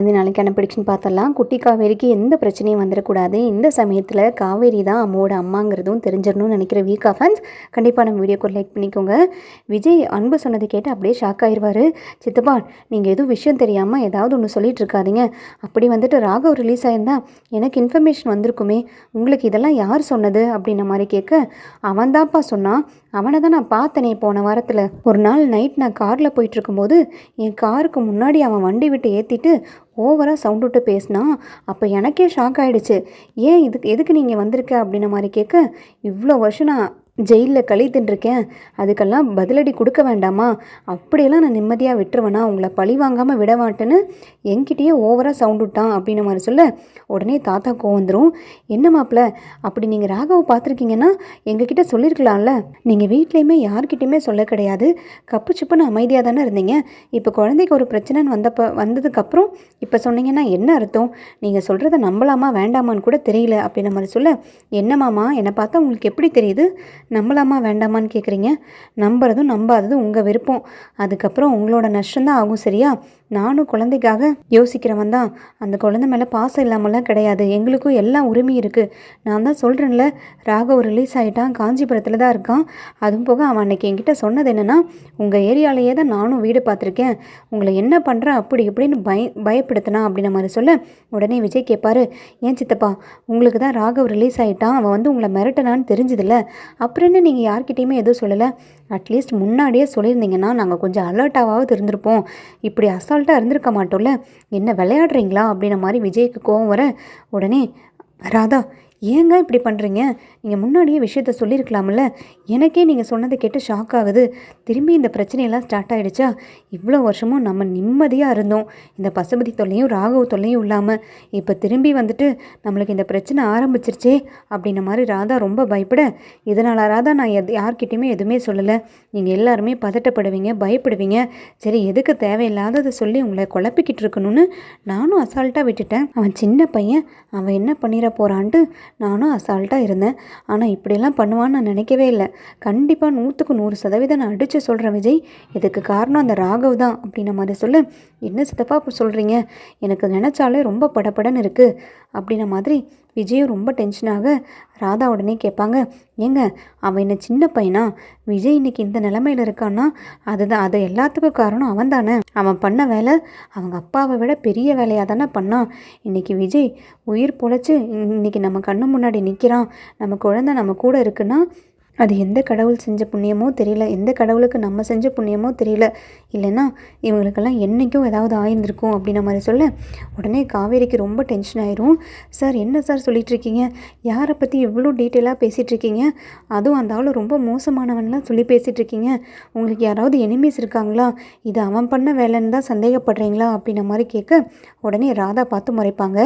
இந்த நாளைக்கான ப்ரெடிக்ஷன் பார்த்தலாம். குட்டி காவேரிக்கு எந்த பிரச்சனையும் வந்துடக்கூடாது. இந்த சமயத்தில் காவேரி தான் அம்மாவோட அம்மாங்கிறதும் தெரிஞ்சிடணும்னு நினைக்கிற வீக்கா ஃபேன்ஸ் கண்டிப்பாக நம்ம வீடியோக்கு லைக் பண்ணிக்கோங்க. விஜய் அன்பு சொன்னதை கேட்டு அப்படியே ஷாக் ஆயிடுவார். சித்தப்பா, நீங்கள் எதுவும் விஷயம் தெரியாமல் ஏதாவது ஒன்று சொல்லிட்டு இருக்காதீங்க. அப்படி வந்துட்டு ராகவ் ரிலீஸ் ஆயிருந்தா எனக்கு இன்ஃபர்மேஷன் வந்திருக்குமே, உங்களுக்கு இதெல்லாம் யார் சொன்னது அப்படின்ன மாதிரி கேட்க, அவன் தான்ப்பா சொன்னான். அவனை தான் நான் பார்த்தனே போன வாரத்தில். ஒரு நாள் நைட் நான் காரில் போயிட்டுருக்கும்போது என் காருக்கு முன்னாடி அவன் வண்டி விட்டு ஏற்றிட்டு ஓவராக சவுண்ட் விட்டு பேசினான். அப்போ எனக்கே ஷாக் ஆகிடுச்சு. ஏன் எதுக்கு நீங்கள் வந்திருக்க அப்படின்ன மாதிரி கேட்க, இவ்வளோ வருஷம் நான் ஜெயிலில் கழித்துட்டுருக்கேன், அதுக்கெல்லாம் பதிலடி கொடுக்க வேண்டாமா, அப்படியெல்லாம் நான் நிம்மதியாக விட்டுருவேனா, உங்களை பழி வாங்காமல் விட மாட்டேன்னு என்கிட்டயே ஓவராக சவுண்ட் விட்டான் அப்படின்ன மாதிரி சொல்ல, உடனே தாத்தா கோவம் வந்துடும். என்ன மாப்பிள்ள, அப்படி நீங்கள் ராகவை பார்த்துருக்கீங்கன்னா எங்ககிட்ட சொல்லியிருக்கலாம்ல. நீங்கள் வீட்லேயுமே யார்கிட்டையுமே சொல்ல கிடையாது, கப்பு சிப்புன்னு அமைதியாக தானே இருந்தீங்க. இப்போ குழந்தைக்கு ஒரு பிரச்சனைன்னு வந்ததுக்கப்புறம் இப்போ சொன்னீங்கன்னா என்ன அர்த்தம்? நீங்கள் சொல்கிறத நம்பலாமா வேண்டாமான்னு கூட தெரியல அப்படின்ன மாதிரி சொல்ல, என்னமாமா என்னை பார்த்தா உங்களுக்கு எப்படி தெரியுது, நம்பலாமா வேண்டாமான்னு கேட்குறீங்க? நம்புறதும் நம்பாததும் உங்கள் விருப்பம். அதுக்கப்புறம் உங்களோட நஷ்டம்தான் ஆகும். சரியா? நானும் குழந்தைக்காக யோசிக்கிறவன் தான். அந்த குழந்தை மேலே பாசம் இல்லாமலாம் கிடையாது. எங்களுக்கும் எல்லாம் உரிமை இருக்குது. நான் தான் சொல்கிறேன்ல, ராகவ் ரிலீஸ் ஆகிட்டான், காஞ்சிபுரத்தில் தான் இருக்கான். அதுவும் போக அவன் அன்றைக்கி என்கிட்ட சொன்னது என்னென்னா, உங்கள் ஏரியாலேயே தான் நானும் வீடு பார்த்துருக்கேன், உங்களை என்ன பண்ணுறேன் அப்படி இப்படின்னு பயப்படுத்தினா அப்படின்ன மாதிரி சொல்ல, உடனே விஜய் கேட்பார், ஏன் சித்தப்பா, உங்களுக்கு தான் ராகவ் ரிலீஸ் ஆகிட்டான், அவன் வந்து உங்களை மிரட்டினான்னு தெரிஞ்சதில்ல, அப்புறம் என்ன நீங்கள் யார்கிட்டையுமே எதுவும் சொல்லலை? அட்லீஸ்ட் முன்னாடியே சொல்லியிருந்தீங்கன்னா நாங்கள் கொஞ்சம் அலர்ட்டாவது இருந்திருப்போம். இப்படி அசால்ட்டாக இருந்திருக்க மாட்டோம்ல. என்ன விளையாடுறீங்களா அப்படின்ன மாதிரி விஜய்க்கு கோவம் வர, உடனே ராதா, ஏங்க இப்படி பண்ணுறீங்க? நீங்கள் முன்னாடியே விஷயத்த சொல்லியிருக்கலாம்ல. எனக்கே நீங்கள் சொன்னதை கேட்டு ஷாக் ஆகுது. திரும்பி இந்த பிரச்சனையெல்லாம் ஸ்டார்ட் ஆகிடுச்சா? இவ்வளோ வருஷமும் நம்ம நிம்மதியாக இருந்தோம், இந்த பசுபதி தொல்லையும் ராகவ் தொல்லையும் இல்லாமல். இப்போ திரும்பி வந்துட்டு நம்மளுக்கு இந்த பிரச்சனை ஆரம்பிச்சிருச்சே அப்படின்ன மாதிரி ராதா ரொம்ப பயப்பட, இதனால் ராதா நான் யார்கிட்டையுமே எதுவுமே சொல்லலை. நீங்கள் எல்லாருமே பதட்டப்படுவீங்க, பயப்படுவீங்க. சரி, எதுக்கு தேவையில்லாததை சொல்லி உங்களை குழப்பிக்கிட்டு இருக்கணும்னு நானும் அசால்ட்டாக விட்டுட்டேன். அவன் சின்ன பையன், அவன் என்ன பண்ணிட போகிறான்ட்டு நானும் அசால்ட்டாக இருந்தேன். ஆனால் இப்படியெல்லாம் பண்ணுவான்னு நான் நினைக்கவே இல்லை. கண்டிப்பாக 100க்கு 100% நான் அடித்து சொல்கிறேன் விஜய், இதுக்கு காரணம் அந்த ராகவ் தான் அப்படின்ன மாதிரி சொல்ல, என்ன சித்தப்பா இப்போ சொல்கிறீங்க? எனக்கு நினச்சாலே ரொம்ப படப்படன்னு இருக்குது அப்படின்ன மாதிரி விஜயும் ரொம்ப டென்ஷனாக. ராதா உடனே கேட்பாங்க, ஏங்க அவன் என்ன சின்ன பையனா? விஜய் இன்னைக்கு இந்த நிலைமையில் இருக்கான்னா அது எல்லாத்துக்கும் காரணம் அவன் தானே. அவன் பண்ண வேலை அவங்க அப்பாவை விட பெரிய வேலையாக தானே பண்ணான். இன்றைக்கி விஜய் உயிர் பொழைச்சி இன்றைக்கி நம்ம கண்ணு முன்னாடி நிற்கிறான், நம்ம குழந்தை நம்ம கூட இருக்குன்னா அது எந்த கடவுள் செஞ்ச புண்ணியமோ தெரியல, எந்த கடவுளுக்கு நம்ம செஞ்ச புண்ணியமோ தெரியல. இல்லைன்னா இவங்களுக்கெல்லாம் என்றைக்கும் ஏதாவது ஆயிருந்திருக்கும் அப்படின்ன மாதிரி சொல்ல, உடனே காவேரிக்கு ரொம்ப டென்ஷன் ஆயிரும். சார், என்ன சார் சொல்லிகிட்ருக்கீங்க? யாரை பற்றி எவ்வளோ டீட்டெயிலாக பேசிகிட்ருக்கீங்க? அதுவும் அந்த ஆள் ரொம்ப மோசமானவன்லாம் சொல்லி பேசிகிட்ருக்கீங்க. உங்களுக்கு யாராவது எனிமீஸ் இருக்காங்களா? இது அவன் பண்ண வேலைன்னு தான் சந்தேகப்படுறீங்களா அப்படின்ன மாதிரி கேட்க, உடனே ராதா பார்த்து முறைப்பாங்க,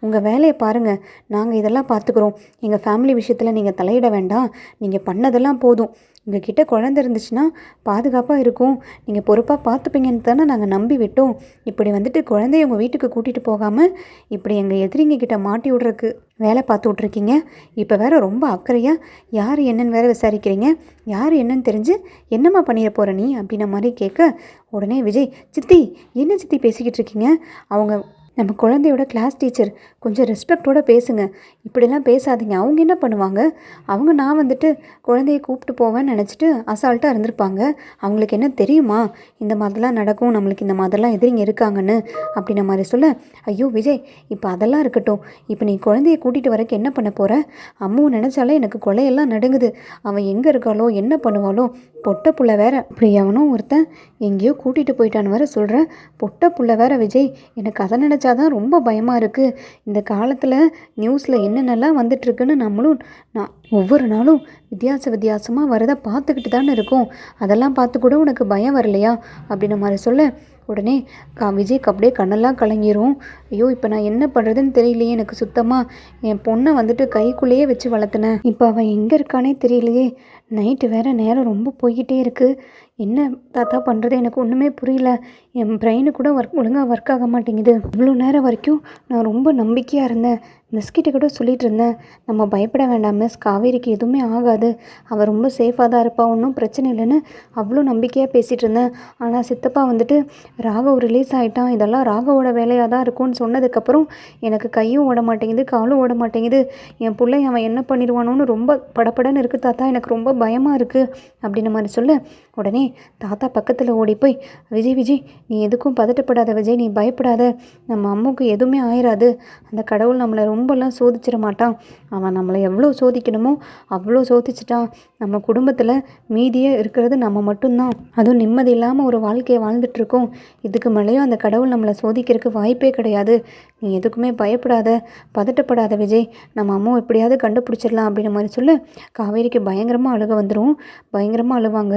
உங்கள் வேலையை பாருங்கள், நாங்கள் இதெல்லாம் பார்த்துக்குறோம். எங்கள் ஃபேமிலி விஷயத்தில் நீங்கள் தலையிட வேண்டாம். நீங்கள் பண்ணதெல்லாம் போதும். உங்ககிட்ட குழந்தை இருந்துச்சுன்னா பாதுகாப்பாக இருக்கும், நீங்கள் பொறுப்பாக பார்த்துப்பீங்கன்னு தானே நாங்கள் நம்பி விட்டோம். இப்படி வந்துட்டு குழந்தைய உங்கள் வீட்டுக்கு கூட்டிகிட்டு போகாமல் இப்படி எங்கள் எதிரிங்க கிட்ட மாட்டி விட்றக்கு வேலை பார்த்து விட்ருக்கீங்க. இப்போ வேறு ரொம்ப அக்கறையாக யார் என்னன்னு வேறு விசாரிக்கிறீங்க. யார் என்னன்னு தெரிஞ்சு என்னம்மா பண்ணிட போகிற நீ அப்படின்ன மாதிரி கேட்க, உடனே விஜய், சித்தி என்ன சித்தி பேசிக்கிட்டு இருக்கீங்க? அவங்க நம்ம குழந்தையோட கிளாஸ் டீச்சர், கொஞ்சம் ரெஸ்பெக்டோடு பேசுங்க, இப்படிலாம் பேசாதீங்க. அவங்க என்ன பண்ணுவாங்க? அவங்க நான் வந்துட்டு குழந்தைய கூப்பிட்டு போவேன்னு நினச்சிட்டு அசால்ட்டாக இருந்திருப்பாங்க. அவங்களுக்கு என்ன தெரியுமா இந்த மாதிரிலாம் நடக்கும், நம்மளுக்கு இந்த மாதிரிலாம் எதிரிங்க இருக்காங்கன்னு அப்படின்ன மாதிரி சொல்ல, ஐயோ விஜய், இப்போ அதெல்லாம் இருக்கட்டும், இப்போ நீ குழந்தைய கூட்டிகிட்டு வரக்கு என்ன பண்ண போகிற? அம்மாவை நினச்சாலே எனக்கு கொலையெல்லாம் நடுங்குது. அவன் எங்கே இருக்காளோ என்ன பண்ணுவாளோ? பொட்டை புள்ள வேற, இப்படி எவனும் ஒருத்தன் எங்கேயோ கூட்டிகிட்டு போயிட்டான்னு வேற சொல்கிறேன். பொட்டை புள்ள வேற விஜய், எனக்கு அதை நினச்சாதான் ரொம்ப பயமாக இருக்குது. இந்த காலத்தில் நியூஸில் என்னென்னலாம் வந்துட்டுருக்குன்னு நான் ஒவ்வொரு நாளும் வித்தியாசமாக வரதை பார்த்துக்கிட்டு தானே இருக்கோம். அதெல்லாம் பார்த்து கூட உனக்கு பயம் வரலையா அப்படின்ன மாதிரி சொல்ல, உடனே விஜய்க்கு அப்படியே கண்ணெல்லாம் கலங்கிரும். ஐயோ, இப்போ நான் என்ன பண்ணுறதுன்னு தெரியலையே. எனக்கு சுத்தமாக என் பொண்ணை வந்துட்டு கைக்குள்ளேயே வச்சு வளர்த்துனேன், இப்போ அவன் எங்கே இருக்கானே தெரியலையே. நைட்டு வேறு நேரம் ரொம்ப போய்கிட்டே இருக்குது. என்ன தாத்தா பண்ணுறது எனக்கு ஒன்றுமே புரியல. என் பிரெயின் கூட ஒழுங்காக ஒர்க் ஆக மாட்டேங்குது. இவ்வளோ நேரம் வரைக்கும் நான் ரொம்ப நம்பிக்கையாக இருந்தேன். மிஸ்கிட்ட கூட சொல்லிகிட்டு இருந்தேன், நம்ம பயப்பட வேண்டாம் மிஸ், காவேரிக்கு எதுவுமே ஆகாது, அவள் ரொம்ப சேஃபாக தான் இருப்பா, ஒன்றும் பிரச்சனை இல்லைன்னு அவ்வளோ நம்பிக்கையாக பேசிகிட்டு இருந்தேன். ஆனால் சித்தப்பா வந்துட்டு ராகவ் ரிலீஸ் ஆகிட்டான், இதெல்லாம் ராகவோட வேலையாக தான் இருக்கும்னு சொன்னதுக்கப்புறம் எனக்கு கையும் ஓட மாட்டேங்குது, காலும் ஓட மாட்டேங்குது. என் பிள்ளை அவன் என்ன பண்ணிடுவானோன்னு ரொம்ப படபடன்னு இருக்குது தாத்தா, எனக்கு ரொம்ப பயமாக இருக்குது அப்படின்ன மாதிரி சொல்ல, உடனே தாத்தா பக்கத்தில் ஓடி போய், விஜய் விஜய் நீ எதுக்கும் பதட்டப்படாத விஜய், நீ பயப்படாத, நம்ம அம்முக்கு எதுவுமே ஆயிராது, அந்த கடவுள் நம்மளை ரொம்பலாம் சோதிச்சிட மாட்டான், அவன் நம்மளை எவ்வளோ சோதிக்கணுமோ அவ்வளோ சோதிச்சிட்டான், நம்ம குடும்பத்தில் மீதியே இருக்கிறது நம்ம மட்டும்தான், அதுவும் நிம்மதி இல்லாமல் ஒரு வாழ்க்கையை வாழ்ந்துட்டுருக்கோம், இதுக்கு மேலேயும் அந்த கடவுள் நம்மளை சோதிக்கிறதுக்கு வாய்ப்பே கிடையாது, நீ எதுக்குமே பயப்படாத, பதட்டப்படாத விஜய், நம்ம அம்மா எப்படியாவது கண்டுபிடிச்சிடலாம் அப்படின்ற மாதிரி சொல்ல, காவேரிக்கு பயங்கரமாக அழுக வந்துடும். பயங்கரமாக அழுவாங்க.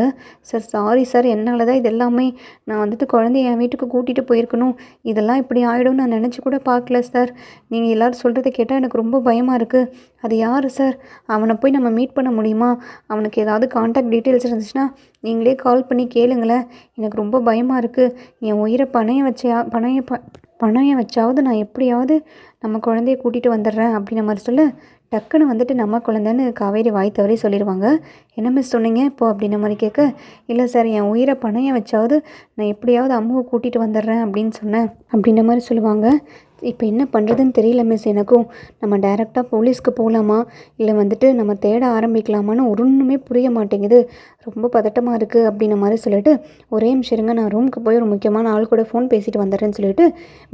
சார் சாரி சார், என்னால் தான் இது எல்லாமே, நான் வந்துட்டு குழந்தைய என் வீட்டுக்கு கூட்டிகிட்டு போயிருக்கணும், இதெல்லாம் இப்படி ஆகிடும்னு நான் நினச்சி கூட பார்க்கல சார், நீங்கள் எல்லோரும் சொல்கிறத கேட்டால் எனக்கு ரொம்ப பயமாக இருக்குது, அது யார் சார், அவனை போய் நம்ம மீட் பண்ண முடியுமா, அவனுக்கு ஏதாவது கான்டாக்ட் டீட்டெயில்ஸ் இருந்துச்சுன்னா நீங்களே கால் பண்ணி கேளுங்களேன், எனக்கு ரொம்ப பயமாக இருக்குது, என் உயிரை பணையம் வச்சாவது நான் எப்படியாவது நம்ம குழந்தைய கூட்டிகிட்டு வந்துடுறேன் அப்படின்ற மாதிரி சொல்ல, டக்குன்னு வந்துட்டு நம்ம குழந்தைன்னு காவேரி வாய் தவறி சொல்லிடுவாங்க. என்ன மிஸ் சொன்னீங்க இப்போ அப்படின்ன மாதிரி கேட்க, இல்லை சார் என் உயிரை பணையம் வச்சாவது நான் எப்படியாவது அம்மாவை கூட்டிகிட்டு வந்துடுறேன் அப்படின்னு சொன்னேன் அப்படின்ற மாதிரி சொல்லுவாங்க. இப்போ என்ன பண்ணுறதுன்னு தெரியல மிஸ் எனக்கும், நம்ம டைரெக்டாக போலீஸ்க்கு போகலாமா இல்லை வந்துட்டு நம்ம தேட ஆரம்பிக்கலாமான்னு ஒன்றுமே புரிய மாட்டேங்குது, ரொம்ப பதட்டமாக இருக்குது அப்படின்ன மாதிரி சொல்லிட்டு, ஒரே நிமிஷம் இருங்க நான் ரூமுக்கு போய் ஒரு முக்கியமான ஆள் கூட ஃபோன் பேசிட்டு வந்துடுறேன்னு சொல்லிட்டு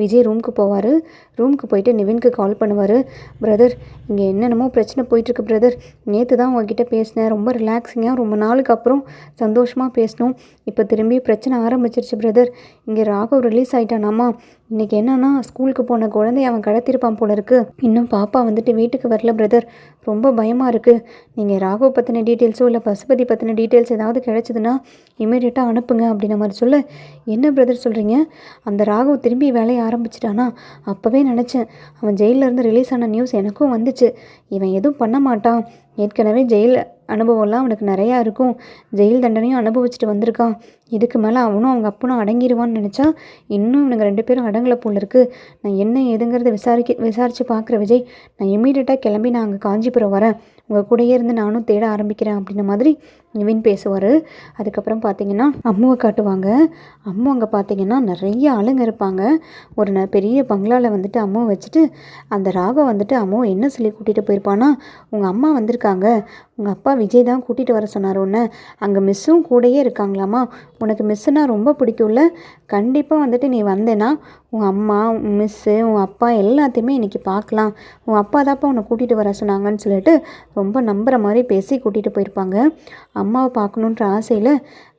விஜய் ரூமுக்கு போவார். ரூமுக்கு போயிட்டு நிவினுக்கு கால் பண்ணுவார். பிரதர் இங்கே என்னென்னமோ பிரச்சனை போயிட்டுருக்கு பிரதர், நேற்று தான் உங்ககிட்ட பேசினேன், ரொம்ப ரிலாக்ஸிங்காக ரொம்ப நாளுக்கு அப்புறம் சந்தோஷமாக பேசணும், இப்போ திரும்பி பிரச்சனை ஆரம்பிச்சிருச்சு பிரதர், இங்கே ராகவ் ரிலீஸ் ஆகிட்டானாமா, இன்றைக்கி என்னன்னா ஸ்கூலுக்கு போன குழந்தைய அவன் கடத்திருப்பான் போல இருக்குது, இன்னும் பாப்பா வந்துட்டு வீட்டுக்கு வரல பிரதர், ரொம்ப பயமாக இருக்குது, நீங்கள் ராகவ் பற்றின டீட்டெயில்ஸோ இல்லை பசுபதி பற்றின டீட்டெயில்ஸ் ஏதாவது கிடைச்சதுன்னா இமீடியட்டாக அனுப்புங்க அப்படின்ன மாதிரி சொல்ல, என்ன பிரதர் சொல்கிறீங்க, அந்த ராகவ் திரும்பி வேலையை ஆரம்பிச்சிட்டானா, அப்போவே நினச்சேன், அவன் ஜெயிலிருந்து ரிலீஸ் ஆன நியூஸ் எனக்கும் வந்துச்சு, இவன் எதுவும் பண்ண மாட்டான், ஏற்கனவே ஜெயில் அனுபவம்லாம் அவனுக்கு நிறையா இருக்கும், ஜெயில் தண்டனையும் அனுபவிச்சுட்டு வந்திருக்கான், இதுக்கு மேலே அவனும் அவங்க அப்பனும் அடங்கிடுவான்னு நினச்சா இன்னும் இவனுங்க 2 பேரும் அடங்கலை போல் இருக்குது, நான் என்ன ஏதுங்கிறத விசாரித்து பார்க்குற விஜய், நான் இமீடியட்டாக கிளம்பி நான் அங்கே காஞ்சிபுரம் வரேன், உங்கள் கூடயே இருந்து நானும் தேட ஆரம்பிக்கிறேன் அப்படின்ன மாதிரி நிவின் பேசுவார். அதுக்கப்புறம் பார்த்திங்கன்னா அம்முவை காட்டுவாங்க. அம்மு அங்கே பார்த்திங்கன்னா நிறைய ஆளுங்க இருப்பாங்க. ஒரு பெரிய பங்களாவில் வந்துட்டு அம்முவை வச்சுட்டு அந்த ராகம் வந்துட்டு அம்முவை என்ன சொல்லி கூட்டிகிட்டு போயிருப்பானா, உங்கள் அம்மா வந்திருக்காங்க, உங்கள் அப்பா விஜய் தான் கூட்டிகிட்டு வர சொன்னார் ஒன்று, அங்கே மிஸ்ஸும் கூடயே இருக்காங்களாம்மா, உனக்கு மிஸ்ஸுனால் ரொம்ப பிடிக்கும்ல, கண்டிப்பாக வந்துட்டு நீ வந்தேன்னா உன் அம்மா மிஸ்ஸு உன் அப்பா எல்லாத்தையுமே இன்றைக்கி பார்க்கலாம், உன் அப்பா தான்ப்பா உன்னை கூட்டிகிட்டு வர சொன்னாங்கன்னு சொல்லிட்டு ரொம்ப நம்புகிற மாதிரி பேசி கூட்டிகிட்டு போயிருப்பாங்க. அம்மாவை பார்க்கணுன்ற ஆசையில்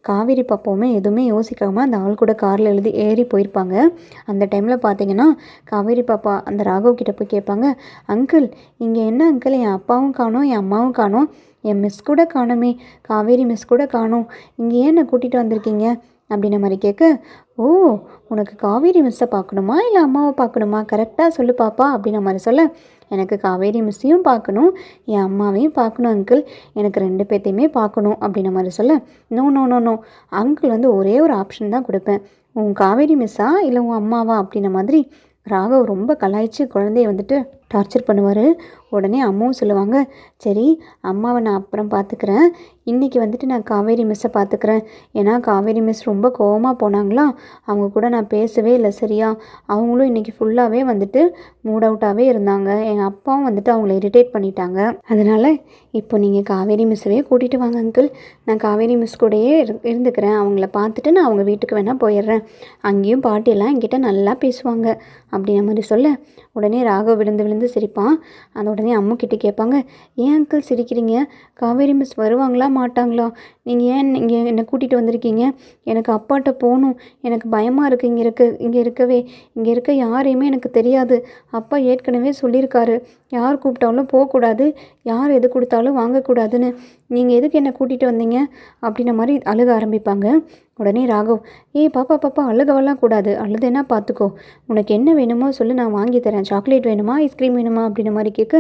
காவேரி பாப்பாவுமே எதுவுமே யோசிக்காமல் அந்த ஆள் கூட காரில் ஏறி போயிருப்பாங்க. அந்த டைமில் பார்த்தீங்கன்னா காவேரி பாப்பா அந்த ராகவ் கிட்டே போய் கேட்பாங்க, அங்கிள் இங்கே என்ன அங்கிள், என் அப்பாவும் காணோம் என் அம்மாவும் காணோம், என் மிஸ் கூட காணுமே, காவேரி மிஸ் கூட காணோம், இங்கே ஏன் என்னை கூட்டிகிட்டு வந்திருக்கீங்க அப்படின்ன மாதிரி கேட்க, ஓ உனக்கு காவேரி மிஸ்ஸை பார்க்கணுமா இல்லை அம்மாவை பார்க்கணுமா, கரெக்டாக சொல்லு பாப்பா அப்படின்ன மாதிரி சொல்ல, எனக்கு காவேரி மிஸ்ஸையும் பார்க்கணும் என் அம்மாவையும் பார்க்கணும் அங்கிள், எனக்கு 2 பேர்த்தையுமே பார்க்கணும் அப்படின்ன மாதிரி சொல்ல, no no no no uncle வந்து ஒரே ஒரு ஆப்ஷன் தான் கொடுப்பேன், உன் காவேரி மிஸ்ஸா இல்லை உன் அம்மாவா அப்படின்ன மாதிரி ராகவ் ரொம்ப கலாய்ச்சி குழந்தைய வந்துட்டு டார்ச்சர் பண்ணுவார். உடனே அம்மாவும் சொல்லுவாங்க, சரி அம்மாவை நான் அப்புறம் பார்த்துக்கிறேன், இன்றைக்கி வந்துட்டு நான் காவேரி மிஸ்ஸை பார்த்துக்கிறேன், ஏன்னா காவேரி மிஸ் ரொம்ப கோவமாக போனாங்களா, அவங்க கூட நான் பேசவே இல்லை சரியா, அவங்களும் இன்றைக்கி ஃபுல்லாகவே வந்துட்டு மூட் அவுட்டாகவே இருந்தாங்க, எங்கள் அப்பாவும் வந்துட்டு அவங்கள இரிட்டேட் பண்ணிட்டாங்க, அதனால் இப்போ நீங்கள் காவேரி மிஸ்ஸவே கூட்டிகிட்டு வாங்க அங்கிள், நான் காவேரி மிஸ் கூடயே இருந்துக்கிறேன், அவங்கள பார்த்துட்டு நான் அவங்க வீட்டுக்கு வேணால் போயிடுறேன், அங்கேயும் பாட்டியெல்லாம் என்கிட்ட நல்லா பேசுவாங்க அப்படின்ன மாதிரி சொல்ல, உடனே ராகவ் விழுந்து சிரிப்பான். அந்த உடனே அம்முக்கிட்ட கேட்பாங்க, ஏன் அங்கிள் சிரிக்கிறீங்க, காவேரி மிஸ் வருவாங்களா மாட்டாங்களா, நீங்கள் ஏன் இங்கே என்னை கூட்டிகிட்டு வந்திருக்கீங்க, எனக்கு அப்பாட்ட போகணும், எனக்கு பயமாக இருக்குது, இங்கே இருக்க யாரையுமே எனக்கு தெரியாது, அப்பா ஏற்கனவே சொல்லியிருக்காரு, யார் கூப்பிட்டாலும் போகக்கூடாது, யார் எது கொடுத்தாலும் வாங்கக்கூடாதுன்னு, நீங்கள் எதுக்கு என்னை கூட்டிகிட்டு வந்தீங்க அப்படின்ன மாதிரி அழுக ஆரம்பிப்பாங்க. உடனே ராகவ், ஏய் பாப்பா அழுகவெல்லாம் கூடாது, அழுதுன்னா பார்த்துக்கோ, உனக்கு என்ன வேணுமோ சொல்லி நான் வாங்கி தரேன், சாக்லேட் வேணுமா ஐஸ்கிரீம் ஐஸ்கிரீம் வேணுமா அப்படின்ற மாதிரி கேட்க,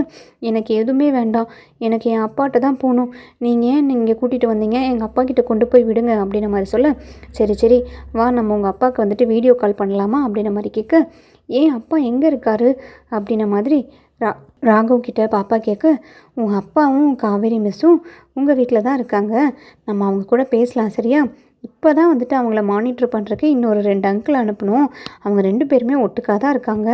எனக்கு எதுவுமே வேண்டாம், எனக்கு என் அப்பாட்ட தான் போகணும், நீங்கள் ஏன் நீங்கள் கூட்டிகிட்டு வந்தீங்க, எங்கள் அப்பா கிட்ட கொண்டு போய் விடுங்க அப்படின்ற மாதிரி சொல்ல, சரி சரி வா நம்ம உங்கள் அப்பாவுக்கு வந்துட்டு வீடியோ கால் பண்ணலாமா அப்படின்ற மாதிரி கேட்க, ஏன் அப்பா எங்கே இருக்காரு அப்படின்ற மாதிரி ராகவ் கிட்ட பாப்பா கேட்க, உங்கள் அப்பாவும் காவேரி மிஸ்ஸும் உங்கள் வீட்டில் தான் இருக்காங்க, நம்ம அவங்க கூட பேசலாம் சரியா, இப்போ தான் வந்துட்டு அவங்கள மானிட்டர் பண்ணுறக்கு இன்னொரு 2 அங்கிள் அனுப்பணும், அவங்க 2 பேருமே ஒட்டுக்காக தான் இருக்காங்க,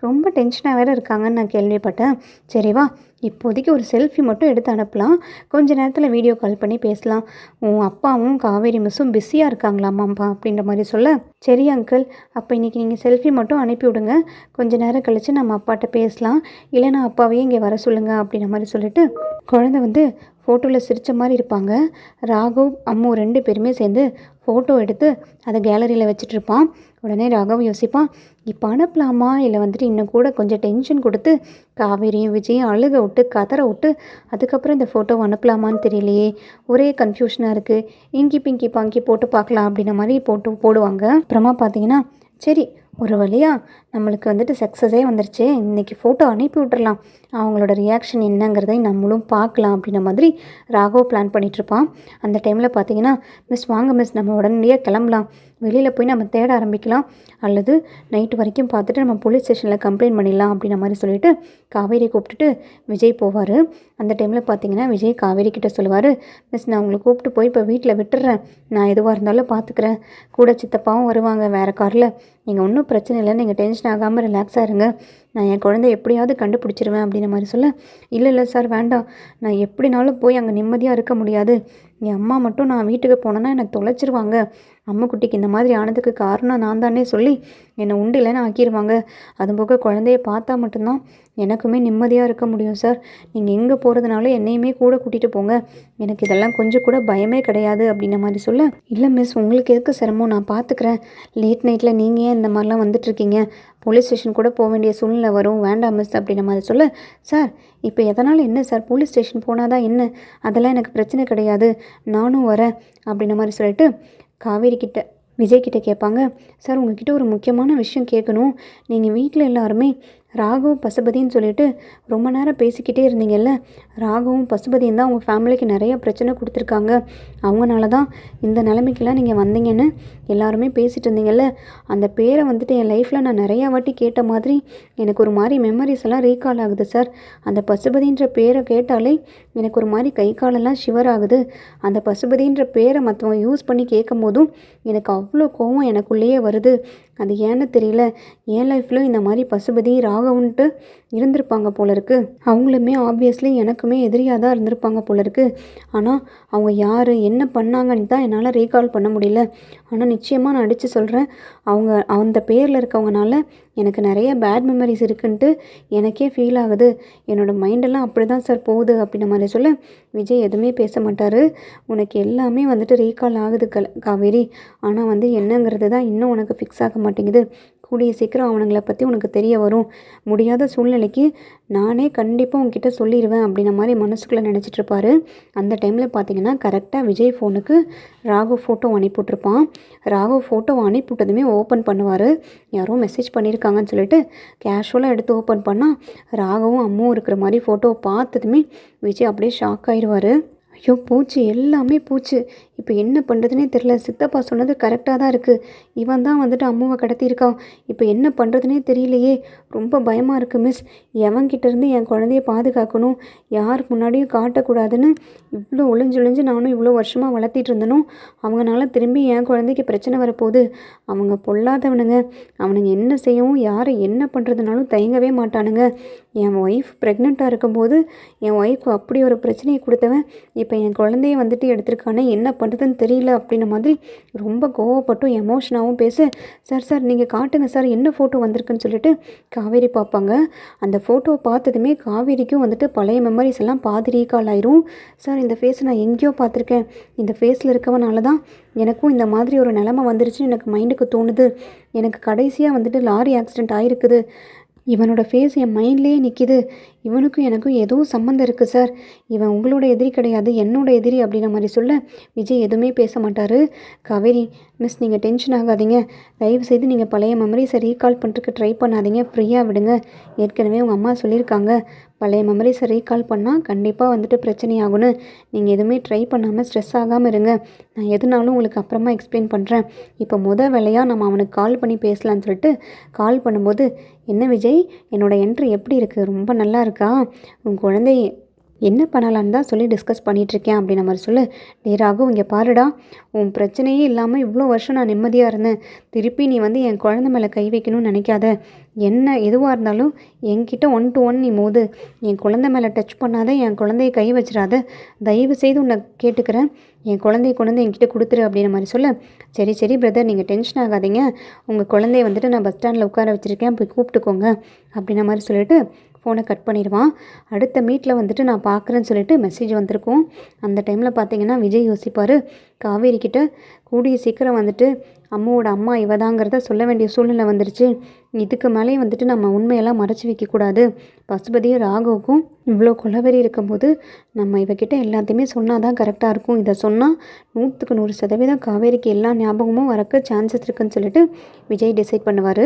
ரொம்ப டென்ஷனாக வேறு இருக்காங்கன்னு நான் கேள்விப்பட்டேன், சரி வா இப்போதைக்கு ஒரு செல்ஃபி மட்டும் எடுத்து அனுப்பலாம், கொஞ்ச நேரத்தில் வீடியோ கால் பண்ணி பேசலாம், உன் அப்பாவும் காவேரி மிஸ்ஸும் பிஸியாக இருக்காங்களாமாப்பா அப்படின்ற மாதிரி சொல்ல, சரி அங்கிள் அப்போ இன்றைக்கி நீங்கள் செல்ஃபி மட்டும் அனுப்பி விடுங்க, கொஞ்ச நேரம் கழித்து நம்ம அப்பாட்ட பேசலாம், இல்லைனா அப்பாவையே இங்கே வர சொல்லுங்கள் அப்படின்ற மாதிரி சொல்லிட்டு குழந்தை வந்து ஃபோட்டோவில் சிரித்த மாதிரி இருப்பாங்க. ராகவ் அம்மு 2 பேருமே சேர்ந்து ஃபோட்டோ எடுத்து அதை கேலரியில் வச்சிட்ருப்பான். உடனே ராகவ் யோசிப்பான், இப்போ அனுப்பலாமா இல்லை வந்துட்டு இன்னும் கூட கொஞ்சம் டென்ஷன் கொடுத்து காவேரியும் விஜயும் அழுக விட்டு கதற விட்டு அதுக்கப்புறம் இந்த ஃபோட்டோவை அனுப்பலாமான்னு தெரியலையே, ஒரே கன்ஃபியூஷனாக இருக்குது, இங்கி பிங்கி பாங்கி போட்டு பார்க்கலாம் அப்படின்ற மாதிரி போடுவாங்க. அப்புறமா பார்த்தீங்கன்னா சரி ஒரு வழியாக நம்மளுக்கு வந்துட்டு சக்ஸஸே வந்துருச்சு, இன்றைக்கி ஃபோட்டோ அனுப்பி விட்டுறலாம், அவங்களோட ரியாக்ஷன் என்னங்கிறதை நம்மளும் பார்க்கலாம் அப்படின்ற மாதிரி ராகவ் பிளான் பண்ணிகிட்ருப்பான். அந்த டைமில் பார்த்தீங்கன்னா, மிஸ் வாங்க மிஸ் நம்ம உடனடியாக கிளம்பலாம், வெளியில் போய் நம்ம தேட ஆரம்பிக்கலாம், அல்லது நைட்டு வரைக்கும் பார்த்துட்டு நம்ம போலீஸ் ஸ்டேஷனில் கம்ப்ளைண்ட் பண்ணிடலாம் அப்படின்ற மாதிரி சொல்லிவிட்டு காவேரி கூப்பிட்டுட்டு விஜய் போவார். அந்த டைமில் பார்த்தீங்கன்னா விஜய் காவேரி கிட்ட சொல்லுவார், மிஸ் நான் உங்களை கூப்பிட்டு போய் இப்போ வீட்டில் விட்டுடுறேன், நான் எதுவாக இருந்தாலும் பார்த்துக்கிறேன், கூட சித்தப்பாவும் வருவாங்க வேறு காரில், நீங்கள் ஒன்றும் பிரச்சனை இல்லை, நீங்கள் டென்ஷன் ஆகாமல் ரிலாக்ஸாக இருங்க, நான் என் குழந்தை எப்படியாவது கண்டுபிடிச்சிருவேன் அப்படின்ற மாதிரி சொல்ல, இல்லை சார் வேண்டாம், நான் எப்படினாலும் போய் அங்கே நிம்மதியாக இருக்க முடியாது, என் அம்மா மட்டும் நான் வீட்டுக்கு போனேன்னா என்னை தொலைச்சிருவாங்க, அம்முக்குட்டிக்கு இந்த மாதிரி ஆனதுக்கு காரணம் நான் தானே சொல்லி என்னை உண்டு இல்லைன்னு ஆக்கிடுவாங்க, அதுபோக குழந்தைய பார்த்தா மட்டும்தான் எனக்குமே நிம்மதியாக இருக்க முடியும் சார், நீங்கள் எங்கே போகிறதுனாலும் என்னையுமே கூட கூட்டிகிட்டு போங்க, எனக்கு இதெல்லாம் கொஞ்சம் கூட பயமே கிடையாது அப்படின்ற மாதிரி சொல்ல, இல்லை மிஸ் உங்களுக்கு எதுக்கு சிரமம், நான் பார்த்துக்கிறேன், லேட் நைட்டில் நீங்கள் ஏன் இந்த மாதிரிலாம் வந்துட்டுருக்கீங்க, போலீஸ் ஸ்டேஷன் கூட போக வேண்டிய சூழ்நிலை வரும், வேண்டாம் மிஸ் அப்படின்ற மாதிரி சொல்ல, சார் இப்போ எதனால் என்ன சார், போலீஸ் ஸ்டேஷன் போனால் தான் என்ன, அதெல்லாம் எனக்கு பிரச்சனை கிடையாது, நானும் வரேன் அப்படின்ற மாதிரி சொல்லிட்டு காவேரி கிட்ட விஜய் கிட்ட கேட்பாங்க, சார் உங்ககிட்ட ஒரு முக்கியமான விஷயம் கேட்கணும், நீங்கள் வீட்டில் எல்லாருமே ராகவும் பசுபதின்னு சொல்லிட்டு ரொம்ப நேரம் பேசிக்கிட்டே இருந்தீங்கல்ல, ராகவும் பசுபதியும் தான் உங்கள் ஃபேமிலிக்கு நிறைய பிரச்சனை கொடுத்துருக்காங்க, அவங்கனால தான் இந்த நிலைமைக்கெல்லாம் நீங்கள் வந்தீங்கன்னு எல்லாருமே பேசிகிட்டு இருந்தீங்கல்ல, அந்த பேரை வந்துட்டு என் லைஃப்பில் நான் நிறையா வாட்டி கேட்ட மாதிரி எனக்கு ஒரு மாதிரி மெமரிஸ் எல்லாம் ரீகால் ஆகுது சார், அந்த பசுபதின்ற பேரை கேட்டாலே எனக்கு ஒரு மாதிரி கை காலெல்லாம் ஷிவர் ஆகுது, அந்த பசுபதின்ற பேரை மற்றவங்க யூஸ் பண்ணி கேட்கும் போதும் எனக்கு அவ்வளோ கோவம் எனக்குள்ளேயே வருது, அது ஏன்னு தெரியல, என் லைஃப்லையும் இந்த மாதிரி பசுபதி ராகவன்ட்டு இருந்திருப்பாங்க போல இருக்குது, அவங்களுமே ஆப்வியஸ்லி எனக்குமே எதிரியாக தான் இருந்திருப்பாங்க போல இருக்குது, ஆனால் அவங்க யார் என்ன பண்ணாங்கன்னு தான் என்னால் ரீகால் பண்ண முடியல, ஆனால் நிச்சயமாக நான் அடித்து சொல்கிறேன், அவங்க அந்த பேரில் இருக்கவங்கனால எனக்கு நிறைய பேட் மெமரிஸ் இருக்குன்ட்டு எனக்கே ஃபீல் ஆகுது, என்னோடய மைண்டெல்லாம் அப்படி தான் சார் போகுது அப்படின்ற மாதிரி சொல்ல, விஜய் எதுவுமே பேச மாட்டார், உனக்கு எல்லாமே வந்துட்டு ரீகால் ஆகுது காவேரி, ஆனால் வந்து என்னங்கிறது தான் இன்னும் உனக்கு ஃபிக்ஸ் ஆக மாட்டேங்குது, கூடிய சீக்கிரம் அவனுங்களை பற்றி உனக்கு தெரிய வரும், முடியாத சூழ்நிலைக்கு நானே கண்டிப்பாக உங்ககிட்ட சொல்லிடுவேன் அப்படின்ற மாதிரி மனசுக்குள்ளே நினச்சிட்ருப்பாரு. அந்த டைமில் பார்த்தீங்கன்னா கரெக்டாக விஜய் ஃபோனுக்கு ராகவ் ஃபோட்டோ அனுப்பிவிட்ருப்பான். ராகவ் ஃபோட்டோ அனுப்பிவிட்டதுமே ஓப்பன் பண்ணுவார், யாரோ மெசேஜ் பண்ணியிருக்காங்கன்னு சொல்லிட்டு கேஷுவலாக எடுத்து ஓப்பன் பண்ணால் ராகவும் அம்மும் இருக்கிற மாதிரி ஃபோட்டோவை பார்த்ததுமே விஜய் அப்படியே ஷாக் ஆகிடுவார். ஐயோ போச்சு, எல்லாமே போச்சு, இப்போ என்ன பண்ணுறதுனே தெரில, சித்தப்பா சொன்னது கரெக்டாக தான் இருக்குது, இவன் தான் வந்துட்டு அம்மாவை கடத்தியிருக்கான், இப்போ என்ன பண்ணுறதுனே தெரியலையே, ரொம்ப பயமாக இருக்குது மிஸ், எவன்கிட்டேருந்து என் குழந்தைய பாதுகாக்கணும், யார் முன்னாடியும் காட்டக்கூடாதுன்னு இவ்வளோ ஒளிஞ்சொழிஞ்சு நானும் இவ்வளோ வருஷமாக வளர்த்திட்டு இருந்தனும், அவங்களால திரும்பி என் குழந்தைக்கு பிரச்சனை வரப்போகுது, அவங்க பொல்லாதவனுங்க, அவனுங்க என்ன செய்யவும் யாரை என்ன பண்ணுறதுனாலும் தயங்கவே மாட்டானுங்க, என் ஒய்ஃப் ப்ரெக்னெண்ட்டாக இருக்கும்போது என் ஒய்ஃப் அப்படி ஒரு பிரச்சனையை கொடுத்தவன் இப்போ என் குழந்தைய வந்துட்டு எடுத்திருக்கானே என்ன பண்ணுறதுன்னு தெரியல அப்படின்ற மாதிரி ரொம்ப கோவப்பட்டும் எமோஷனாகவும் பேச, சார் நீங்கள் காட்டுங்க சார் என்ன ஃபோட்டோ வந்திருக்குன்னு சொல்லிட்டு காவேரி பார்ப்பாங்க. அந்த ஃபோட்டோவை பார்த்ததுமே காவேரிக்கும் வந்துட்டு பழைய மெமரிஸ் எல்லாம் பாதி ரீகால் ஆயிரும். சார் இந்த ஃபேஸை நான் எங்கேயோ பார்த்துருக்கேன், இந்த ஃபேஸில் இருக்கவனால தான் எனக்கும் இந்த மாதிரி ஒரு நிலமை வந்துருச்சுன்னு எனக்கு மைண்டுக்கு தோணுது, எனக்கு கடைசியாக வந்துட்டு லாரி ஆக்சிடெண்ட் ஆகிருக்குது, இவனோட ஃபேஸ் என் மைண்ட்லேயே நிற்கிது, இவனுக்கும் எனக்கும் ஏதோ சம்மந்தம் இருக்குது சார், இவன் உங்களோட எதிரி கிடையாது என்னோட எதிரி அப்படின்ற மாதிரி சொல்ல விஜய் எதுவுமே பேச மாட்டார். காவேரி மிஸ் நீங்கள் டென்ஷன் ஆகாதீங்க, தயவுசெய்து நீங்கள் பழைய மெமரிஸை ரீகால் பண்ணுறதுக்கு ட்ரை பண்ணாதீங்க, ஃப்ரீயாக விடுங்க. ஏற்கனவே உங்கள் அம்மா சொல்லியிருக்காங்க பழைய மெமரிஸை ரீகால் பண்ணால் கண்டிப்பாக வந்துட்டு பிரச்சனையாகும்னு. நீங்கள் எதுவுமே ட்ரை பண்ணாமல் ஸ்ட்ரெஸ் ஆகாமல் இருங்க. நான் எதுனாலும் உங்களுக்கு அப்புறமா எக்ஸ்பிளைன் பண்ணுறேன். இப்போ வேலையாக நம்ம அவனுக்கு கால் பண்ணி பேசலான்னு சொல்லிட்டு கால் பண்ணும்போது, என்ன விஜய் என்னோடய என்ட்ரி எப்படி இருக்குது, ரொம்ப நல்லா இருக்கா, உன் குழந்தை என்ன பண்ணலான்னு தான் சொல்லி டிஸ்கஸ் பண்ணிகிட்ருக்கேன் அப்படின்ற மாதிரி சொல்லு. டே ராகு, இங்கே பாருடா, உன் பிரச்சனையே இல்லாமல் இவ்வளோ வருஷம் நான் நிம்மதியாக இருந்தேன், திருப்பி நீ என் குழந்தை மேலே கை வைக்கணும்னு நினைக்காத. என்ன எதுவாக இருந்தாலும் என்கிட்ட 1 to 1 நீ மோது, என் குழந்தை மேலே டச் பண்ணாத, என் குழந்தைய கை வச்சிடாத, தயவு செய்து உன்னை கேட்டுக்கிறேன், என் குழந்தைய கொண்டு வந்து என்கிட்ட கொடுத்துரு அப்படின்ற மாதிரி சொல்ல. சரி சரி பிரதர், நீங்கள் டென்ஷன் ஆகாதீங்க, உங்கள் குழந்தைய வந்துட்டு நான் பஸ் ஸ்டாண்டில் உட்கார வச்சுருக்கேன், போய் கூப்பிட்டுக்கோங்க அப்படின்ற மாதிரி சொல்லிட்டு ஃபோனை கட் பண்ணிடுவான். அடுத்த மீட்டில் வந்துட்டு நான் பார்க்குறேன்னு சொல்லிட்டு மெசேஜ் வந்திருக்கும். அந்த டைமில் பார்த்தீங்கன்னா விஜய் யோசிப்பார், காவேரி கிட்ட கூடிய சீக்கிரம் வந்துட்டு அம்மாவோட அம்மா இவதாங்கிறத சொல்ல வேண்டிய சூழ்நிலை வந்துருச்சு. இதுக்கு மேலே வந்துட்டு நம்ம உண்மையெல்லாம் மறைச்சி வைக்கக்கூடாது. பசுபதியும் ராகுவுக்கும் இவ்வளோ கொலவெறி இருக்கும்போது நம்ம இவகிட்ட எல்லாத்தையுமே சொன்னால் தான் கரெக்டாக இருக்கும். இதை சொன்னால் 100க்கு 100% காவேரிக்கு எல்லா ஞாபகமும் வரக்க சான்சஸ் இருக்குதுன்னு சொல்லிட்டு விஜய் டிசைட் பண்ணுவார்.